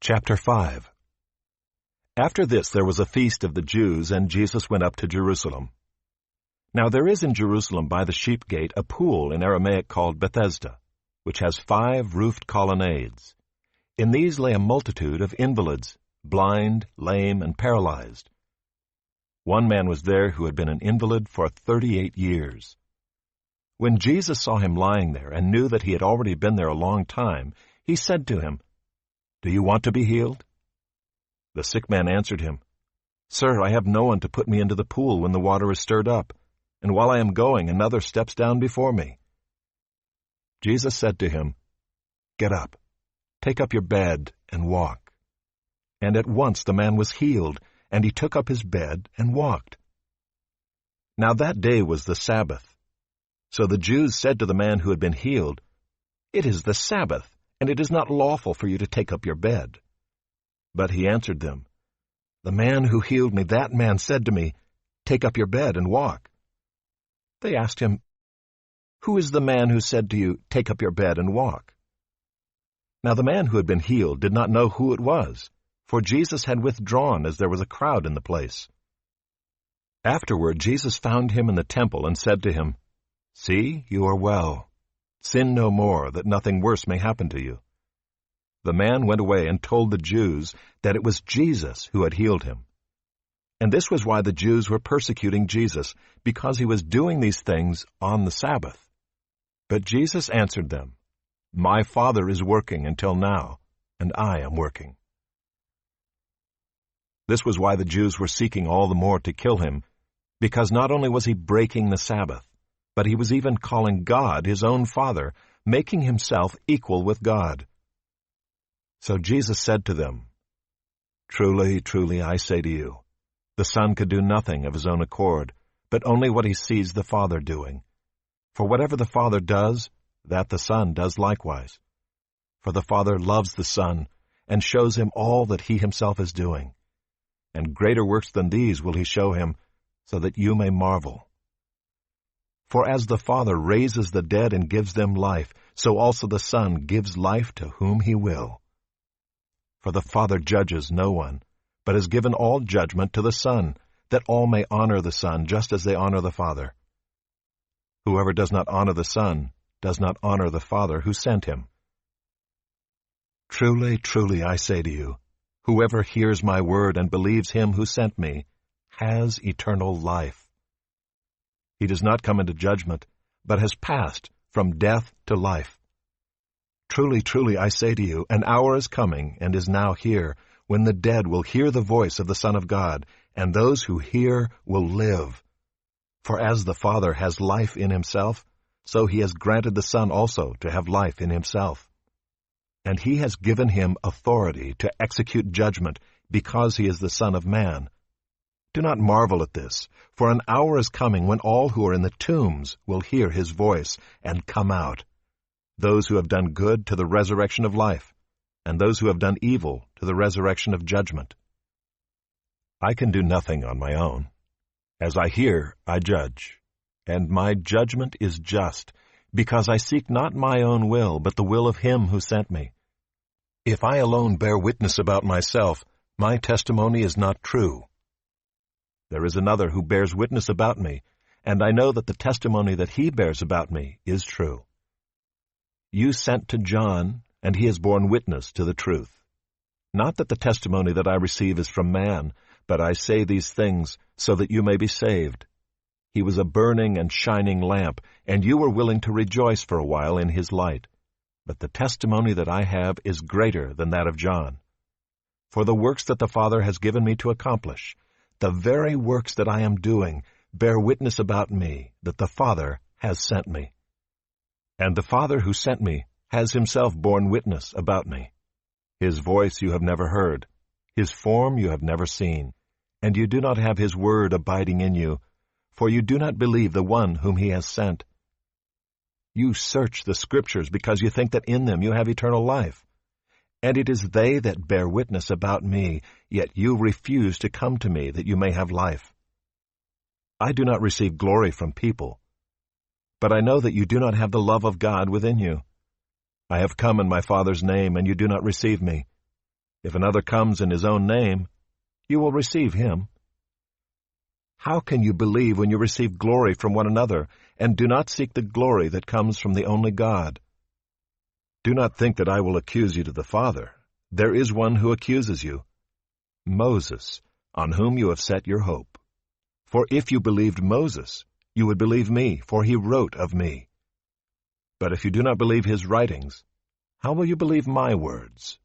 Chapter 5. After this there was a feast of the Jews, and Jesus went up to Jerusalem. Now there is in Jerusalem by the sheep gate a pool in Aramaic called Bethesda, which has 5 roofed colonnades. In these lay a multitude of invalids, blind, lame, and paralyzed. One man was there who had been an invalid for 38 years. When Jesus saw him lying there and knew that he had already been there a long time, he said to him, "Do you want to be healed?" The sick man answered him, "Sir, I have no one to put me into the pool when the water is stirred up, and while I am going, another steps down before me." Jesus said to him, "Get up, take up your bed, and walk." And at once the man was healed, and he took up his bed and walked. Now that day was the Sabbath. So the Jews said to the man who had been healed, "It is the Sabbath, and it is not lawful for you to take up your bed." But he answered them, "The man who healed me, that man said to me, 'Take up your bed and walk.'" They asked him, "Who is the man who said to you, 'Take up your bed and walk'?" Now the man who had been healed did not know who it was, for Jesus had withdrawn as there was a crowd in the place. Afterward Jesus found him in the temple and said to him, "See, you are well. Sin no more, that nothing worse may happen to you." The man went away and told the Jews that it was Jesus who had healed him. And this was why the Jews were persecuting Jesus, because he was doing these things on the Sabbath. But Jesus answered them, "My Father is working until now, and I am working." This was why the Jews were seeking all the more to kill him, because not only was he breaking the Sabbath, but he was even calling God his own Father, making himself equal with God. So Jesus said to them, "Truly, truly, I say to you, the Son could do nothing of his own accord, but only what he sees the Father doing. For whatever the Father does, that the Son does likewise. For the Father loves the Son, and shows him all that he himself is doing. And greater works than these will he show him, so that you may marvel. For as the Father raises the dead and gives them life, so also the Son gives life to whom he will. For the Father judges no one, but has given all judgment to the Son, that all may honor the Son just as they honor the Father. Whoever does not honor the Son does not honor the Father who sent him. Truly, truly, I say to you, whoever hears my word and believes him who sent me has eternal life. He does not come into judgment, but has passed from death to life. Truly, truly, I say to you, an hour is coming and is now here, when the dead will hear the voice of the Son of God, and those who hear will live. For as the Father has life in himself, so he has granted the Son also to have life in himself. And he has given him authority to execute judgment, because he is the Son of Man. Do not marvel at this, for an hour is coming when all who are in the tombs will hear his voice and come out, those who have done good to the resurrection of life, and those who have done evil to the resurrection of judgment. I can do nothing on my own. As I hear, I judge, and my judgment is just, because I seek not my own will, but the will of him who sent me. If I alone bear witness about myself, my testimony is not true. There is another who bears witness about me, and I know that the testimony that he bears about me is true. You sent to John, and he has borne witness to the truth. Not that the testimony that I receive is from man, but I say these things so that you may be saved. He was a burning and shining lamp, and you were willing to rejoice for a while in his light. But the testimony that I have is greater than that of John. For the works that the Father has given me to accomplish, the very works that I am doing, bear witness about me that the Father has sent me. And the Father who sent me has himself borne witness about me. His voice you have never heard, his form you have never seen, and you do not have his word abiding in you, for you do not believe the one whom he has sent. You search the Scriptures because you think that in them you have eternal life. And it is they that bear witness about me, yet you refuse to come to me that you may have life. I do not receive glory from people, but I know that you do not have the love of God within you. I have come in my Father's name, and you do not receive me. If another comes in his own name, you will receive him. How can you believe when you receive glory from one another, and do not seek the glory that comes from the only God? Do not think that I will accuse you to the Father. There is one who accuses you, Moses, on whom you have set your hope. For if you believed Moses, you would believe me, for he wrote of me. But if you do not believe his writings, how will you believe my words?